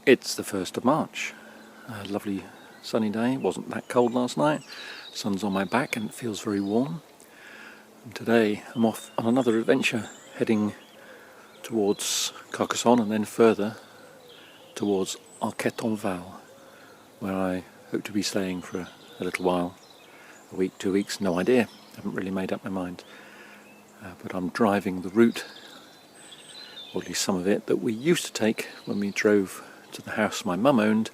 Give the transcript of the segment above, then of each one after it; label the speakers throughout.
Speaker 1: It's the 1st of March. A lovely sunny day. It wasn't that cold last night. Sun's on my back and it feels very warm. And today I'm off on another adventure, heading towards Carcassonne and then further towards Arquet-en-Val, where I hope to be staying for a little while. A week, 2 weeks, no idea. Haven't really made up my mind. But I'm driving the route, or at least some of it, that we used to take when we drove to the house my mum owned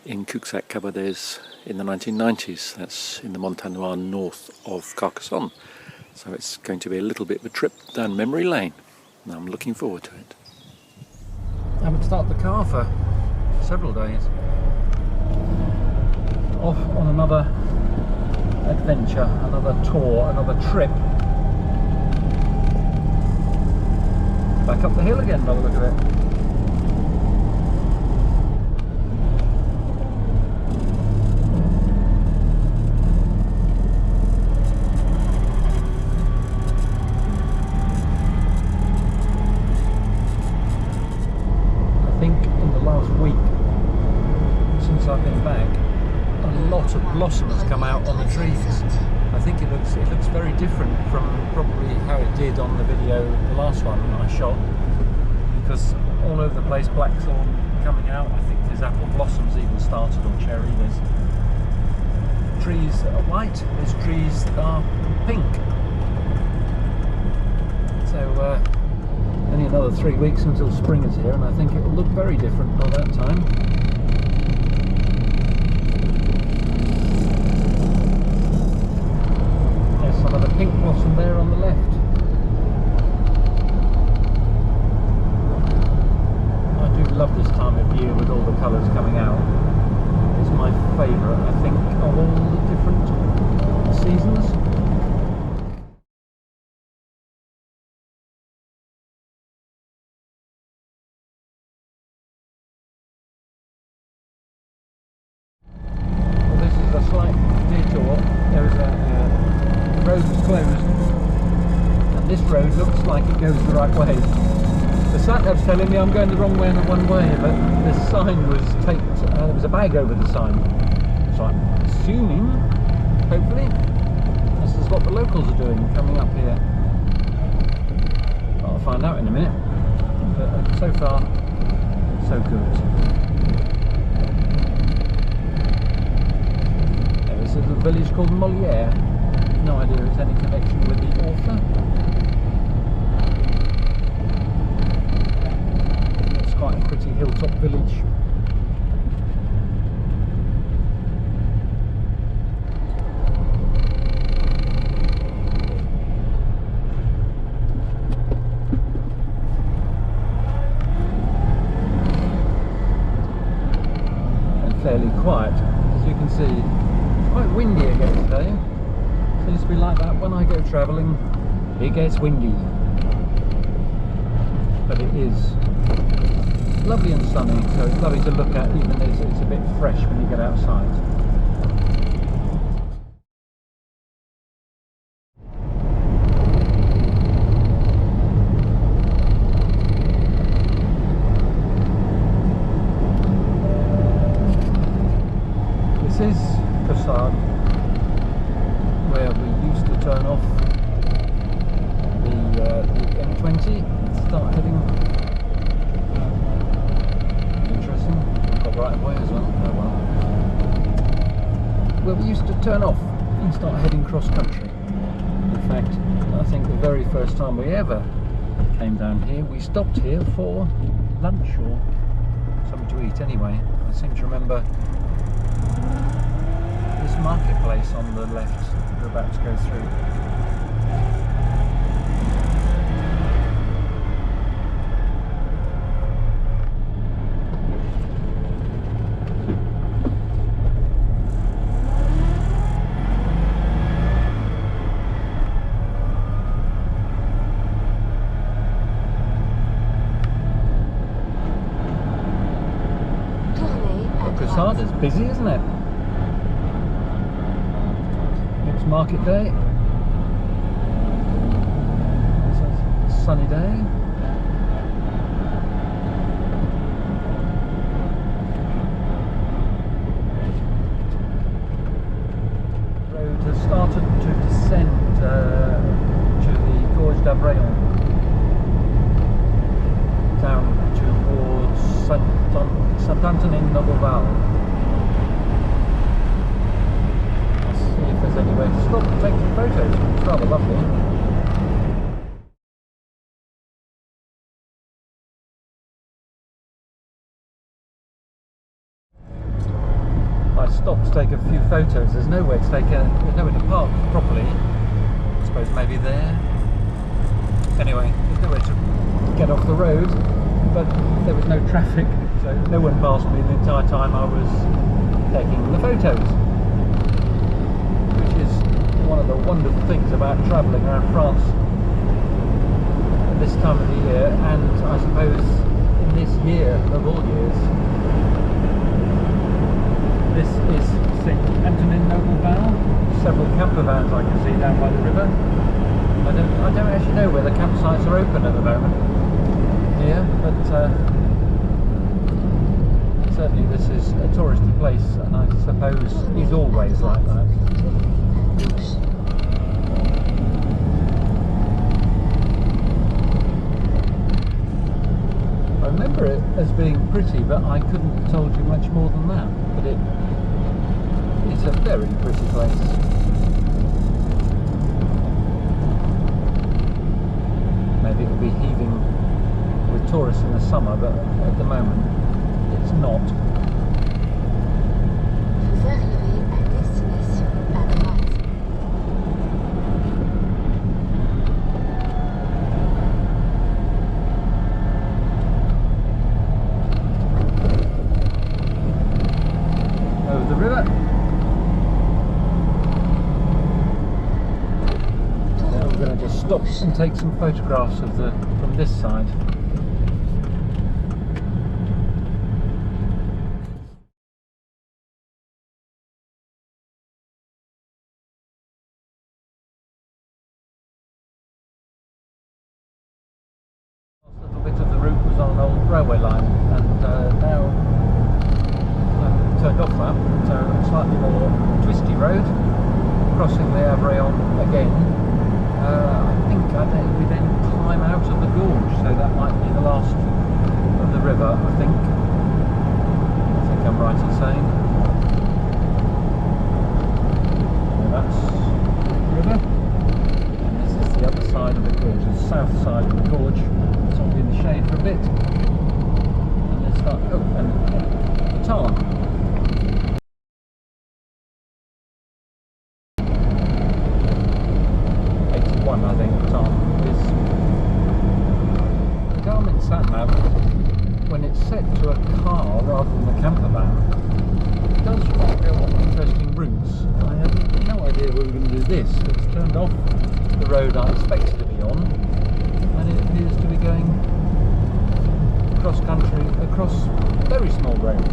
Speaker 1: in Cuxac-Cabardès in the 1990s. That's in the Montagne Noire north of Carcassonne. So it's going to be a little bit of a trip down memory lane, and I'm looking forward to it. I haven't started the car for several days. Off on another adventure, another tour, another trip. Back up the hill again by the look of it. I think in the last week, since I've been back, a lot of blossom has come out on the trees. I think it looks very different from probably how it did on the video, the last one I shot, because all over the place blackthorn coming out. I think there's apple blossoms even started, or cherry. There's trees that are white, there's trees that are pink. So only another 3 weeks until spring is here, and I think it will look very different by that time. Some of the pink blossom there on the left. I do love this time of year with all the colours coming out. It's my favourite, I think, of all the different seasons. Well, this is a slight detour. There is a road was closed, and this road looks like it goes the right way. The sat-nav's telling me I'm going the wrong way in the one way, but the sign was taped, there was a bag over the sign. So I'm assuming, hopefully, this is what the locals are doing, coming up here. I'll find out in a minute, but so far, so good. This is a village called Molière. No idea if there's any connection with the author. It's quite a pretty hilltop village. And fairly quiet, as you can see. It's quite windy again today. Seems to be like that when I go travelling. It gets windy, but it is lovely and sunny, so it's lovely to look at, even though it's a bit fresh when you get outside. This is Cassard, where we used to turn off the M20 and start heading. Interesting, got right away as well. Oh well. Where we used to turn off and start heading cross country. In fact, I think the very first time we ever came down here, we stopped here for lunch or something to eat anyway. I seem to remember this marketplace on the left we're about to go through. Cassard is busy, isn't it? It's market day. It's a sunny day. d'Avrayon down towards Saint-Antonin-Noble-Val. Let's see if there's any way to stop and take some photos. It's rather lovely. I stopped to take a few photos. There's nowhere to there's nowhere to park properly. I suppose maybe there. Anyway, there's nowhere to get off the road, but there was no traffic, so no one passed me the entire time I was taking the photos. Which is one of the wonderful things about travelling around France at this time of the year, and I suppose in this year of all years. This is Saint-Antonin-Noble-Val. Several camper vans I can see down by the river. I don't actually know where the campsites are open at the moment here, but certainly this is a touristy place, and I suppose is always like that. I remember it as being pretty, but I couldn't have told you much more than that. But it's a very pretty place. Maybe it'll be heaving with tourists in the summer, but at the moment it's not.
Speaker 2: Vous arrivez à destination à droite.
Speaker 1: Over the river. Now we're going to just stop and take some photographs of from this side. A little bit of the route was on an old railway line, and now I've turned off that, so a slightly more twisty road, crossing the Avrayon again. I think we then climb out of the gorge, so that might be the last of the river, I think I'm right in saying. So that's the river, and this is the other side of the gorge, the south side of the gorge. It's all in the shade for a bit, and let's start, and Tarn. 81, I think, Tarn is. The Garmin sat-nav, when it's set to a car rather than a camper van, it does go on interesting routes. I have no idea where we're going to do this. It's turned off the road I expected to be on, and it appears to be going cross country across very small roads,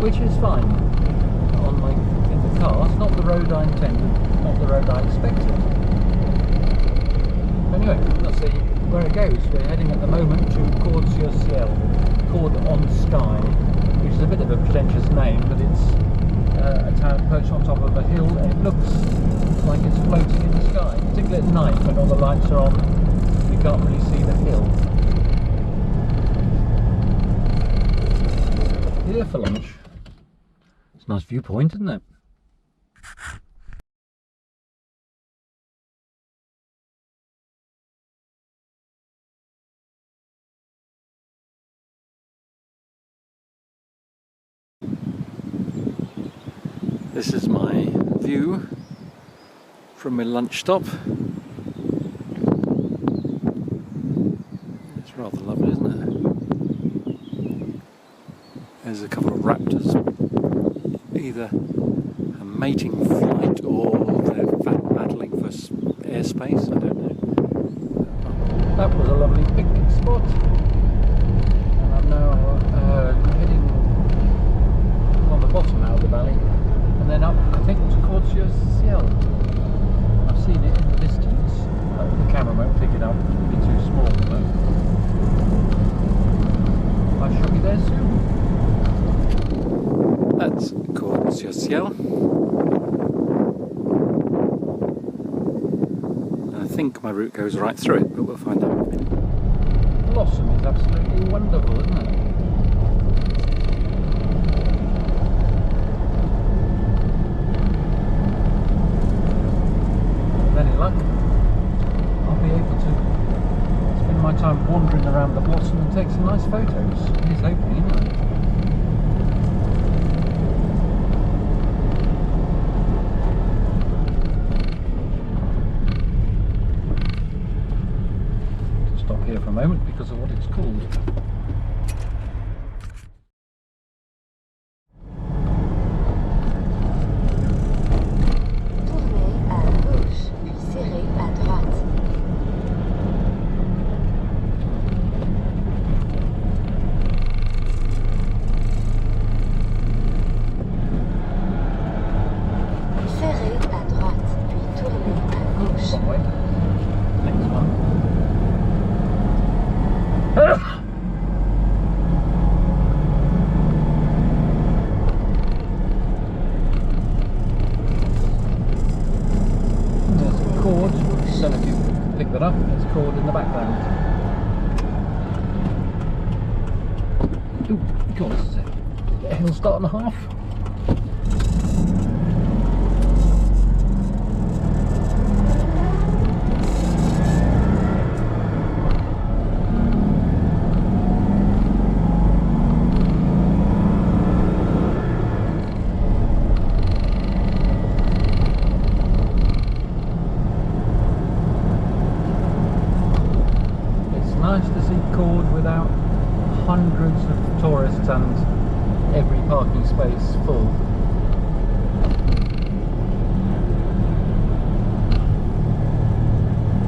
Speaker 1: which is fine in the car. It's not the road I intended, not the road I expected. Anyway, let's see where it goes. We're heading at the moment to Aude-sur-Ciel, Aude-on-Sky, which is a bit of a pretentious name, but it's a town perched on top of a hill, and it looks like it's floating in the sky, particularly at night when all the lights are on. You can't really see the hill. Here for lunch. It's a nice viewpoint, isn't it? This is my view from my lunch stop. It's rather lovely, isn't it? There's a couple of raptors, either a mating flight or they're battling for airspace, I don't know. That was a lovely picnic spot, and I'm now heading on the bottom now of the valley, and then up, I think, to Aude-sur-Ciel. I've seen it in the distance. The camera won't pick it up, it'll be too small, but I shall be there soon. That's Aude-sur-Ciel. I think my route goes right through it, but we'll find out. Blossom is absolutely wonderful, isn't it? With any luck, I'll be able to spend my time wandering around the blossom and take some nice photos. It is hoping, isn't it? Here for a moment because of what it's called.
Speaker 2: Tournez à gauche, puis serrez à droite. Serrez à droite, puis tournez à gauche.
Speaker 1: One way. Next one. There's a cord. I don't know if you can pick that up. There's a cord in the background. Ooh, God, this is a hill start and a half. Nice to see Cord without hundreds of tourists and every parking space full.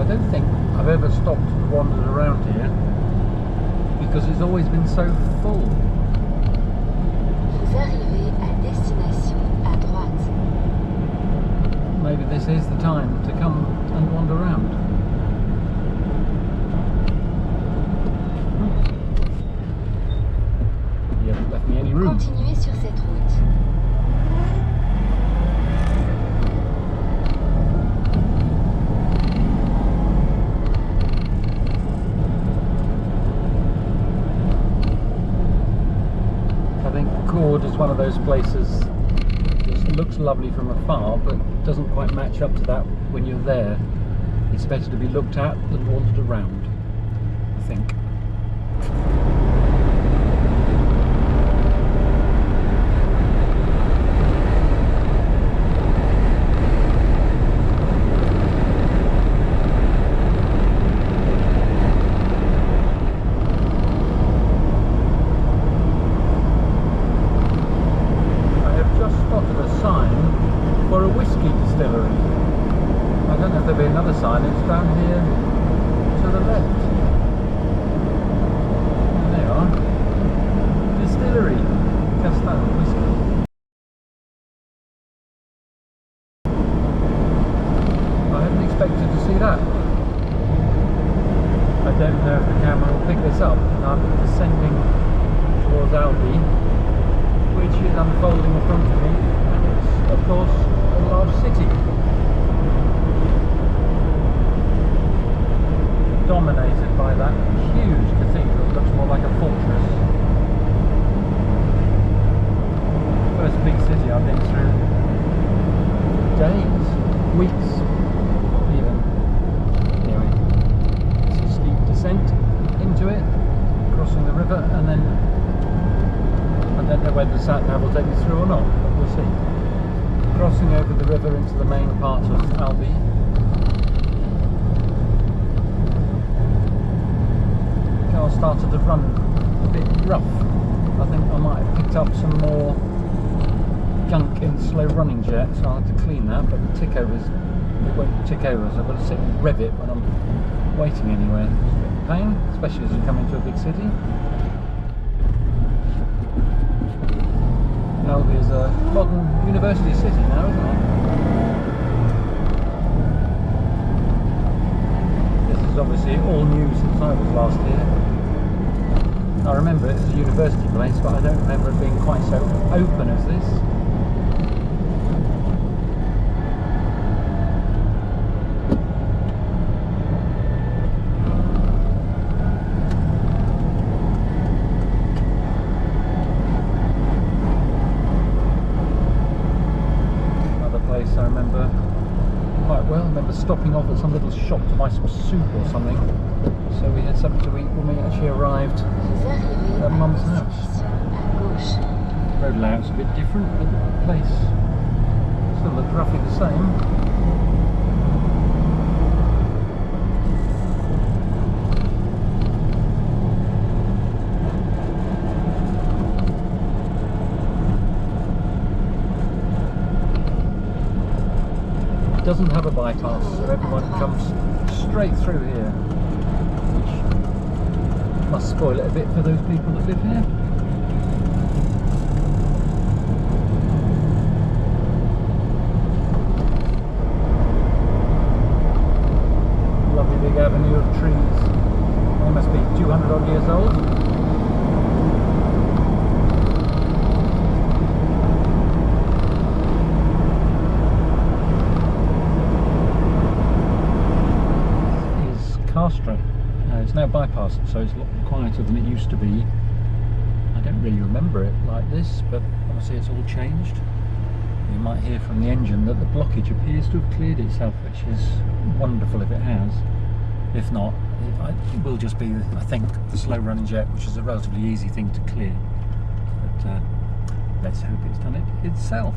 Speaker 1: I don't think I've ever stopped and wandered around here because it's always been so full.
Speaker 2: Vous arrivez à destination à droite.
Speaker 1: Maybe this is the time to come and wander around. You haven't left me any room.
Speaker 2: Continuez sur cette route.
Speaker 1: I think Cord is one of those places that looks lovely from afar but doesn't quite match up to that when you're there. It's better to be looked at than wandered around, I think. For a whiskey distillery. I don't know if there'll be another sign, it's down here to the left. There they are. Distillery, Castan Whiskey. I hadn't expected to see that. I don't know if the camera will pick this up. I'm descending towards Aude, which is unfolding in front of me, and it's of course a large city, dominated by that huge cathedral. It looks more like a fortress. First big city I've been through days, weeks even. Anyway, it's a steep descent into it, crossing the river, and then I don't know whether the sat-nav will take me through or not, but we'll see. Crossing over the river into the main part of Aude. The car started to run a bit rough. I think I might have picked up some more gunk in the slow running jet, so I'll have to clean that, but the tick overs, it won't tick over, so I've got to sit and rev it when I'm waiting anywhere. It's a bit of a pain, especially as you come into a big city. Aude is a modern university city now, isn't it? This is obviously all new since I was last here. I remember it as a university place, but I don't remember it being quite so open as this. shop to buy some soup or something. So we had something to eat when we actually arrived
Speaker 2: Vous arrivez
Speaker 1: at
Speaker 2: à
Speaker 1: Mum's house.
Speaker 2: destination à gauche.
Speaker 1: The road layout's a bit different, but the place still looks roughly the same. It doesn't have a bypass, so everyone comes straight through here, which must spoil it a bit for those people that live here. Lovely big avenue of trees. They must be 200 odd years old. It's now bypassed, so it's a lot quieter than it used to be. I don't really remember it like this, but obviously it's all changed. You might hear from the engine that the blockage appears to have cleared itself, which is wonderful if it has. If not, it will just be, I think, the slow running jet, which is a relatively easy thing to clear. But let's hope it's done it itself.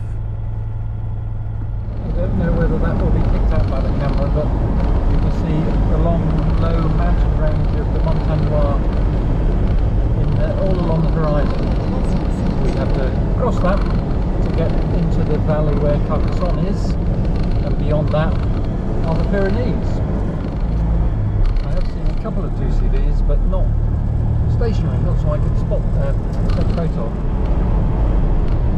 Speaker 1: I don't know whether that will be picked up by the camera, but you can see the long, low mountain range of the Montagne Noire all along the horizon. We have to cross that to get into the valley where Carcassonne is, and beyond that are the Pyrenees. I have seen a couple of 2CVs, but not stationary, not so I can take a photo.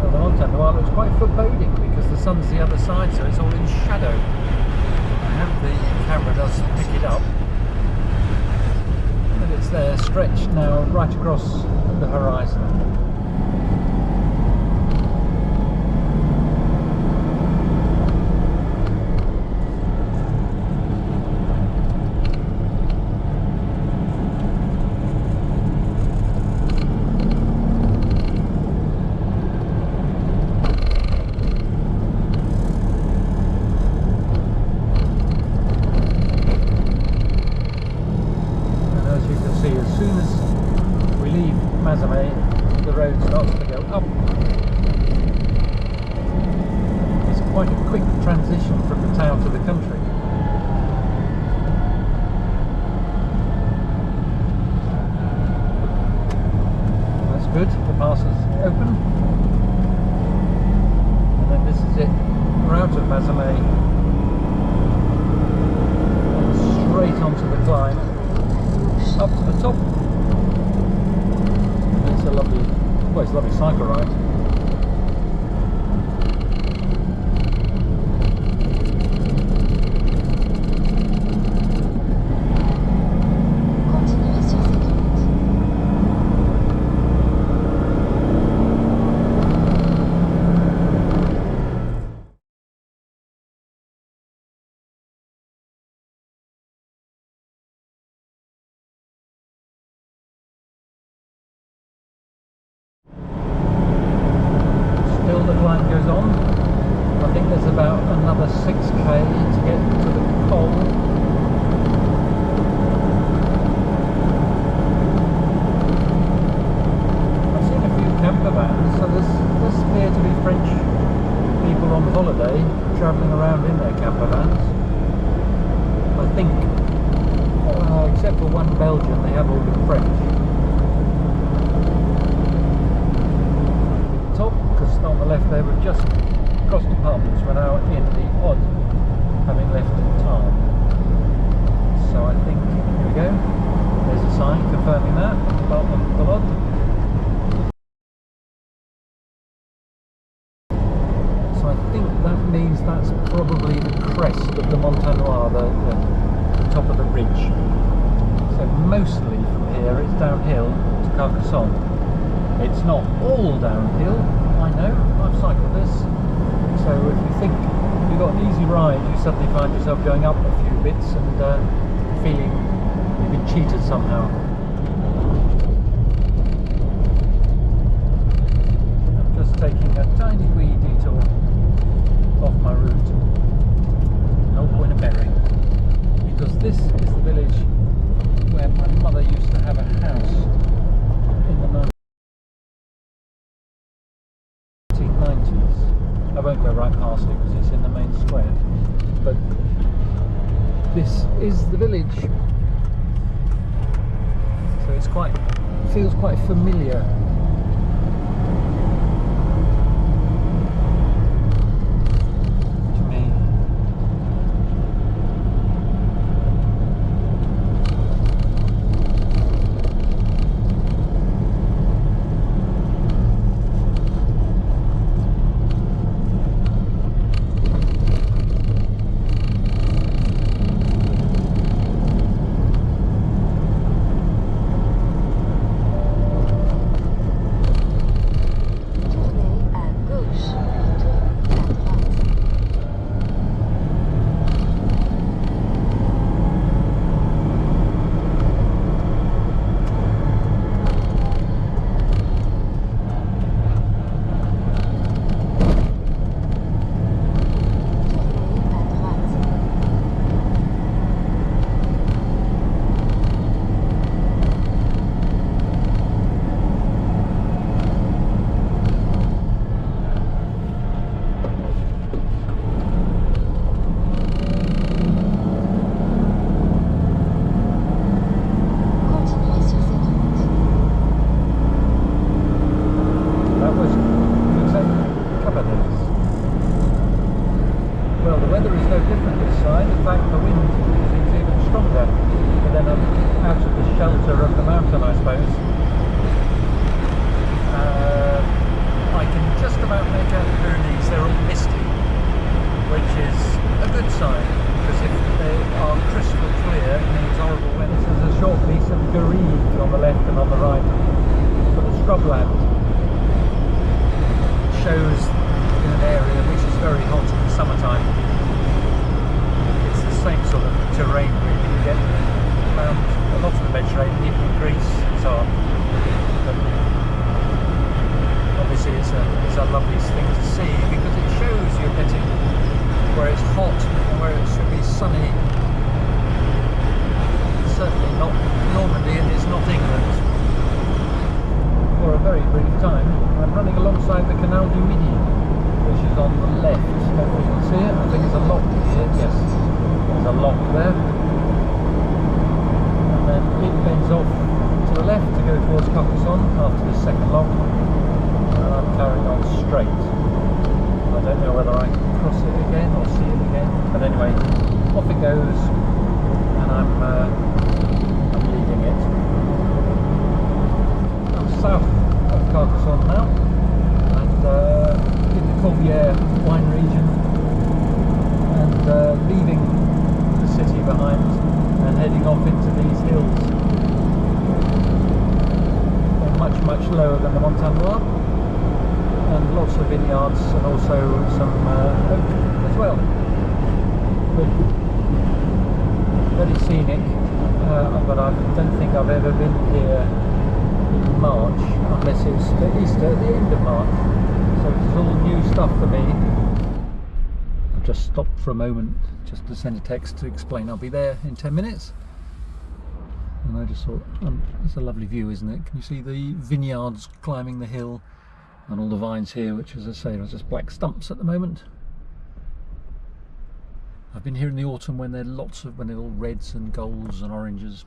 Speaker 1: Well, the Montagne Noire looks quite foreboding because the sun's the other side, so it's all in shadow. I hope the camera does pick it up. And it's there, stretched now right across the horizon. The road starts to go up. It's quite a quick transition from the town to the country. That's good, the pass is open. And then this is it. We're out of Mazamet. Straight onto the climb. Up to the top. It's a lovely cycle ride.
Speaker 2: Continuez sur cette route.
Speaker 1: The climb goes on. I think there's about another 6k to get to the col. I've seen a few camper vans, so this appear to be French people on holiday travelling around in their camper vans. I think, except for one Belgian, they have all been French. On the left there, we've just crossed departments. We're now in the Aude, having left Tarn. So I think, here we go, there's a sign confirming that, department of the Aude. So I think that means that's probably the crest of the Montagne Noire, the top of the ridge. So mostly from here it's downhill to Carcassonne. It's not all downhill, I know, I've cycled this, so if you think you've got an easy ride, you suddenly find yourself going up a few bits and feeling you've been cheated somehow. I'm just taking a tiny wee detour off my route. No point of bearing. because this is the village where my mother used to have a house in the 1990s. I won't go right past it because it's in the main square, but this is the village, so it feels quite familiar. Vineyards and also some oak as well. But very scenic, but I don't think I've ever been here in March, unless it's Easter at the end of March, so it's all new stuff for me. I've just stopped for a moment just to send a text to explain I'll be there in 10 minutes, and I just thought, it's a lovely view, isn't it? Can you see the vineyards climbing the hill and all the vines here, which, as I say, are just black stumps at the moment. I've been here in the autumn when they're all reds and golds and oranges,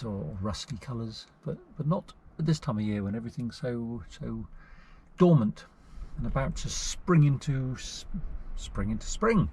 Speaker 1: or rusty colours, but not at this time of year when everything's so dormant and about to spring into spring.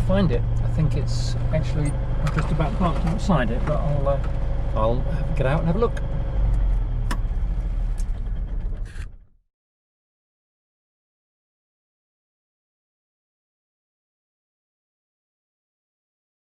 Speaker 1: Find it. I think it's actually just about parked outside it, but I'll get out and have a look.